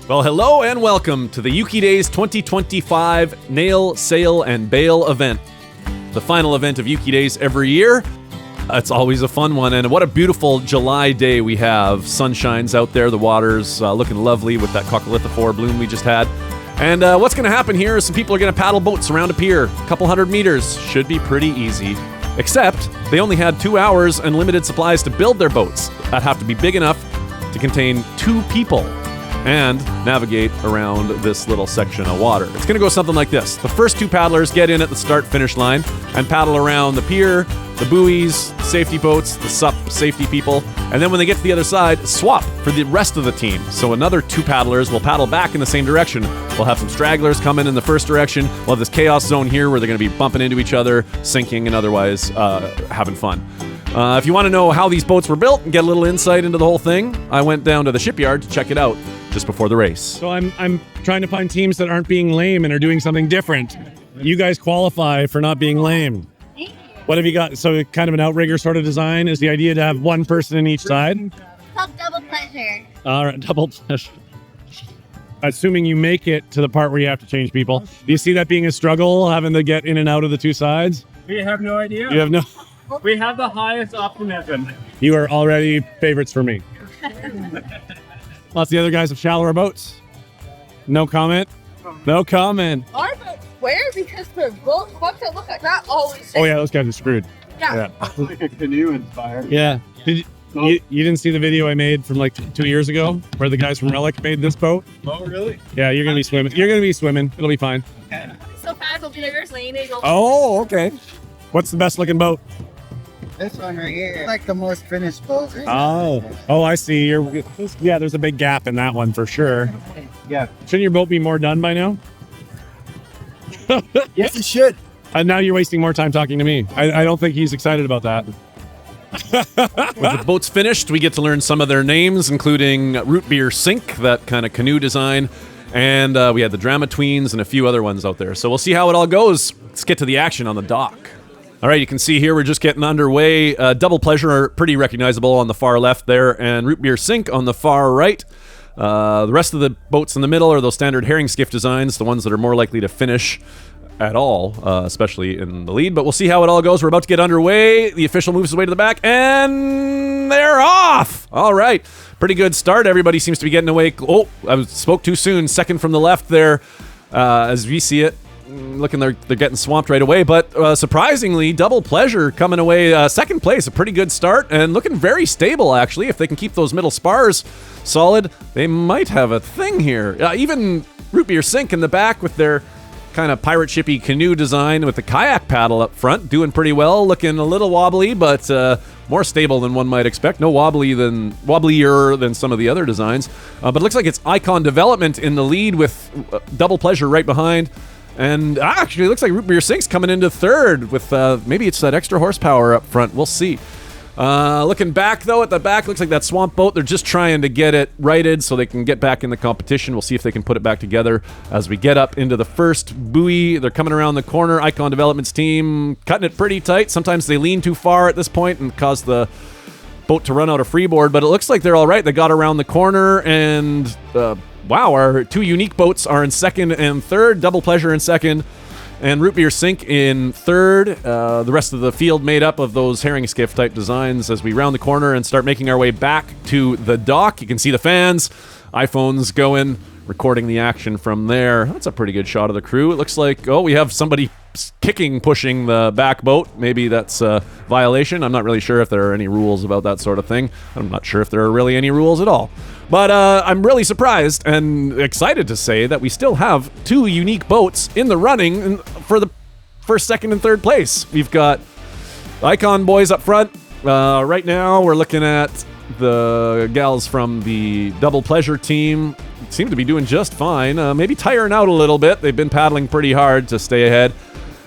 Well, hello and welcome to the Ukee Days 2025 Nail, Sail, and Bail event. The final event of Ukee Days every year. It's always a fun one, and what a beautiful July day we have. Sun shines out there, the water's looking lovely with that coccolithophore bloom we just had. And what's going to happen here is some people are going to paddle boats around a pier. A couple hundred meters. Should be pretty easy. Except, they only had 2 hours and limited supplies to build their boats that have to be big enough to contain 2 people and navigate around this little section of water. It's going to go something like this. The first 2 paddlers get in at the start-finish line and paddle around the pier, the buoys, safety boats, the SUP safety people, and then when they get to the other side, swap for the rest of the team. So another 2 paddlers will paddle back in the same direction. We'll have some stragglers come in the first direction. We'll have this chaos zone here where they're going to be bumping into each other, sinking, and otherwise having fun. If you want to know how these boats were built and get a little insight into the whole thing, I went down to the shipyard to check it out just before the race. So I'm trying to find teams that aren't being lame and are doing something different. You guys qualify for not being lame. Thank you. What have you got? So kind of an outrigger sort of design is the idea to have one person in each side? It's called double pleasure. All right, double pleasure. Assuming you make it to the part where you have to change people. Do you see that being a struggle, having to get in and out of the 2 sides? We have no idea. You have no... We have the highest optimism. You are already favorites for me. Lots of the other guys have shallower boats. No comment? No comment. Our boats where? Because the boats that look like that always Oh yeah, those guys are screwed. Yeah. Like a canoe inspired. Yeah. You didn't see the video I made from like 2 years ago where the guys from Relic made this boat? Oh, really? Yeah, you're gonna be swimming. You're gonna be swimming. It'll be fine. So fast will be the first lane. Oh, okay. What's the best looking boat? This one right here, like the most finished boat. Oh, I see. Yeah, there's a big gap in that one for sure. Yeah. Shouldn't your boat be more done by now? Yes, it should. And now you're wasting more time talking to me. I don't think he's excited about that. With the boats finished, we get to learn some of their names, including Root Beer Sink, that kind of canoe design. And we had the Drama Tweens and a few other ones out there. So we'll see how it all goes. Let's get to the action on the dock. All right, you can see here we're just getting underway. Double Pleasure, pretty recognizable on the far left there, and Root Beer Sink on the far right. The rest of the boats in the middle are those standard herring skiff designs, the ones that are more likely to finish at all, especially in the lead. But we'll see how it all goes. We're about to get underway. The official moves his way to the back, and they're off! All right, pretty good start. Everybody seems to be getting away. Oh, I spoke too soon. Second from the left there, as we see it. Looking they're getting swamped right away, but surprisingly, Double Pleasure coming away second place. A pretty good start and looking very stable, actually. If they can keep those middle spars solid, they might have a thing here. Even Root Beer Sink in the back with their kind of pirate shippy canoe design with the kayak paddle up front, doing pretty well. Looking a little wobbly, but more stable than one might expect. No wobblier than some of the other designs. But it looks like it's Icon Development in the lead with Double Pleasure right behind. And actually, it looks like Root Beer Sink's coming into third with maybe it's that extra horsepower up front. We'll see. Looking back, though, at the back, looks like that swamp boat. They're just trying to get it righted so they can get back in the competition. We'll see if they can put it back together as we get up into the first buoy. They're coming around the corner. Icon Development's team cutting it pretty tight. Sometimes they lean too far at this point and cause the boat to run out of freeboard, but it looks like they're all right. They got around the corner and... wow, our 2 unique boats are in second and third. Double Pleasure in second, and Root Beer Sink in third. The rest of the field made up of those herring skiff type designs as we round the corner and start making our way back to the dock. You can see the fans, iPhones going, recording the action from there. That's a pretty good shot of the crew. It looks like, we have somebody pushing the back boat. Maybe that's a violation. I'm not really sure if there are any rules about that sort of thing. I'm not sure if there are really any rules at all. But I'm really surprised and excited to say that we still have 2 unique boats in the running for the first, second, and third place. We've got Icon boys up front. Right now, we're looking at the gals from the Double Pleasure team. Seem to be doing just fine. Maybe tiring out a little bit. They've been paddling pretty hard to stay ahead.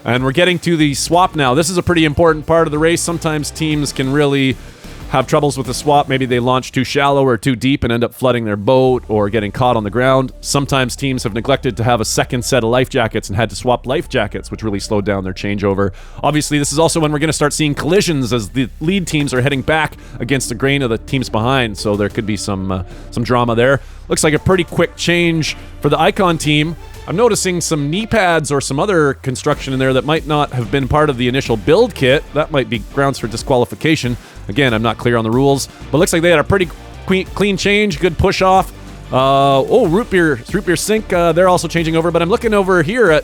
And we're getting to the swap now. This is a pretty important part of the race. Sometimes teams can really have troubles with the swap. Maybe they launch too shallow or too deep and end up flooding their boat or getting caught on the ground. Sometimes teams have neglected to have a second set of life jackets and had to swap life jackets, which really slowed down their changeover. Obviously, this is also when we're going to start seeing collisions as the lead teams are heading back against the grain of the teams behind, so there could be some drama there. Looks like a pretty quick change for the Icon team. I'm noticing some knee pads or some other construction in there that might not have been part of the initial build kit. That might be grounds for disqualification. Again, I'm not clear on the rules, but looks like they had a pretty clean change, good push off. Root beer sink, they're also changing over, but I'm looking over here at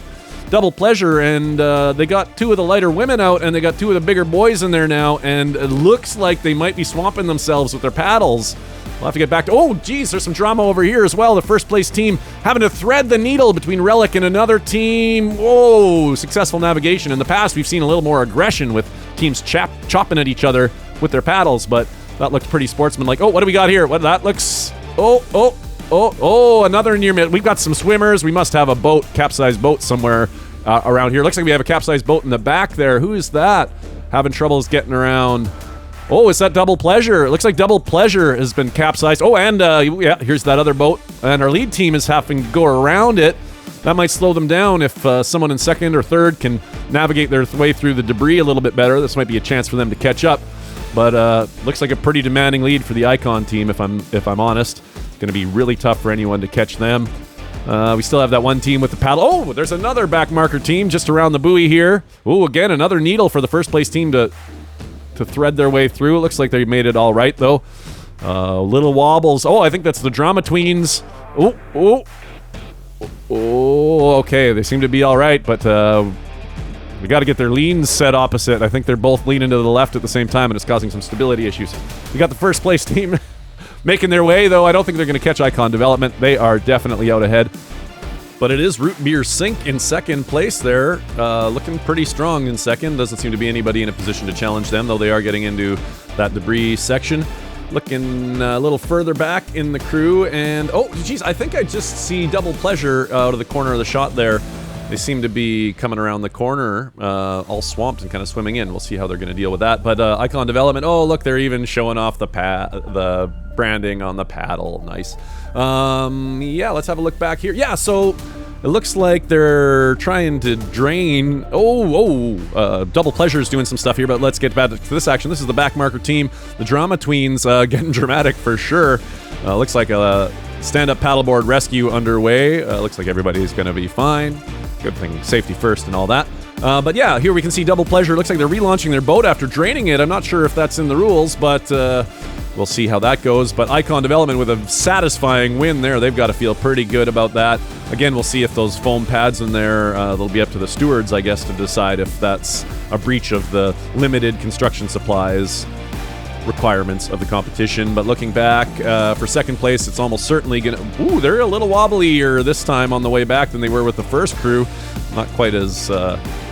Double Pleasure, and they got 2 of the lighter women out, and they got 2 of the bigger boys in there now, and it looks like they might be swamping themselves with their paddles. We'll have to get back to... Oh, geez, there's some drama over here as well. The first place team having to thread the needle between Relic and another team. Whoa, successful navigation. In the past, we've seen a little more aggression with teams chopping at each other with their paddles, but that looked pretty sportsmanlike. Oh, what do we got here? What that looks... Another near miss. We've got some swimmers. We must have a boat, capsized boat somewhere around here. Looks like we have a capsized boat in the back there. Who is that? Having troubles getting around. Oh, is that Double Pleasure? It looks like Double Pleasure has been capsized. Oh, and here's that other boat. And our lead team is having to go around it. That might slow them down if someone in second or third can navigate their way through the debris a little bit better. This might be a chance for them to catch up. But looks like a pretty demanding lead for the Icon team, if I'm honest. It's going to be really tough for anyone to catch them. We still have that one team with the paddle. Oh, there's another back marker team just around the buoy here. Oh, again, another needle for the first place team to thread their way through. It looks like they made it all right, though. Little wobbles. Oh, I think that's the Drama Tweens. Okay, they seem to be all right, but we got to get their leans set opposite. I think they're both leaning to the left at the same time, and it's causing some stability issues. We got the first place team making their way, though. I don't think they're going to catch Icon Development. They are definitely out ahead. But it is Root Beer Sink in second place there. Looking pretty strong in second. Doesn't seem to be anybody in a position to challenge them, though they are getting into that debris section. Looking a little further back in the crew, and oh, geez, I think I just see Double Pleasure out of the corner of the shot there. They seem to be coming around the corner, all swamped and kind of swimming in. We'll see how they're going to deal with that. But Icon Development, oh, look, they're even showing off the branding on the paddle. Nice. Yeah, let's have a look back here. Yeah, so it looks like they're trying to drain... Double Pleasure's doing some stuff here, but let's get back to this action. This is the back marker team. The Drama Tweens getting dramatic for sure. Looks like a stand-up paddleboard rescue underway. Looks like everybody's going to be fine. Good thing, safety first and all that. But yeah, here we can see Double Pleasure. Looks like they're relaunching their boat after draining it. I'm not sure if that's in the rules, but we'll see how that goes. But Icon Development with a satisfying win there. They've got to feel pretty good about that. Again, we'll see if those foam pads in there, they'll be up to the stewards, I guess, to decide if that's a breach of the limited construction supplies requirements of the competition. But looking back for second place, it's almost certainly gonna... Ooh, they're a little wobblier this time on the way back than they were with the first crew. Not quite as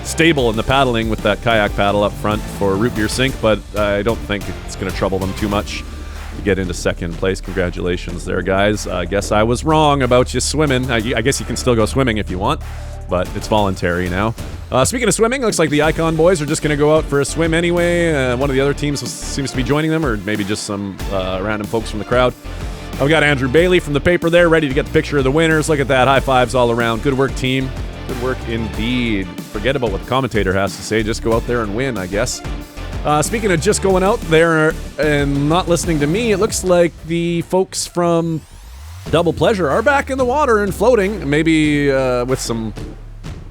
stable in the paddling with that kayak paddle up front for Root Beer Sink, but I don't think it's going to trouble them too much to get into second place. Congratulations there, guys. I guess I was wrong about you swimming. I guess you can still go swimming if you want, but it's voluntary now. Speaking of swimming, looks like the Icon boys are just going to go out for a swim anyway. One of the other teams seems to be joining them, or maybe just some random folks from the crowd. We got Andrew Bailey from the paper there, ready to get the picture of the winners. Look at that. High fives all around. Good work, team. Good work indeed. Forget about what the commentator has to say. Just go out there and win, I guess. Speaking of just going out there and not listening to me, it looks like the folks from Double Pleasure are back in the water and floating, maybe with some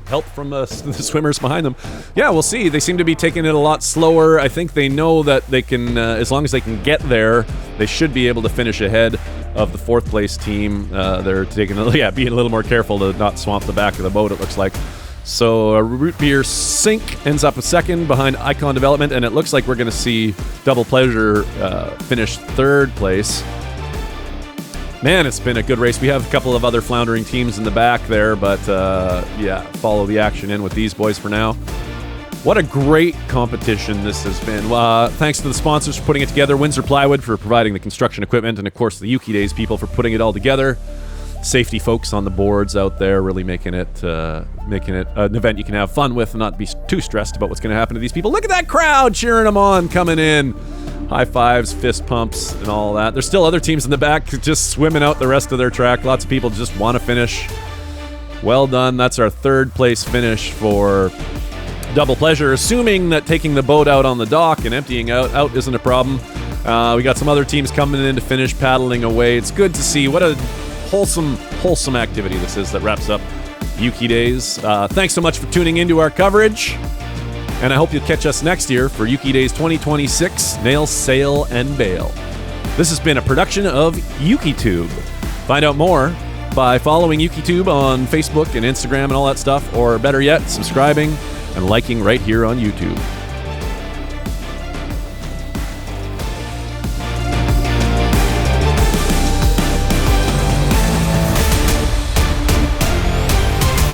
help from the swimmers behind them. Yeah, we'll see. They seem to be taking it a lot slower. I think they know that they can, as long as they can get there, they should be able to finish ahead of the fourth place team. They're taking, being a little more careful to not swamp the back of the boat, it looks like. So Root Beer Sink ends up a second behind Icon Development, and it looks like we're going to see Double Pleasure finish third place. Man, it's been a good race. We have a couple of other floundering teams in the back there, but yeah, follow the action in with these boys for now. What a great competition this has been. Thanks to the sponsors for putting it together, Windsor Plywood for providing the construction equipment, and of course the Ukee Days people for putting it all together. Safety folks on the boards out there really making it an event you can have fun with and not be too stressed about what's going to happen to these people. Look at that crowd cheering them on coming in. high fives, fist pumps, and all that. There's still other teams in the back just swimming out the rest of their track. Lots of people just want to finish. Well done. That's our third place finish for Double Pleasure, assuming that taking the boat out on the dock and emptying out isn't a problem. We got some other teams coming in to finish paddling away. It's good to see what a wholesome activity this is that wraps up Ukee Days. Thanks so much for tuning into our coverage, and I hope you'll catch us next year for Ukee Days 2026, Nail, Sail, and Bail. This has been a production of UkeeTube. Find out more by following UkeeTube on Facebook and Instagram and all that stuff, or better yet, subscribing and liking right here on YouTube.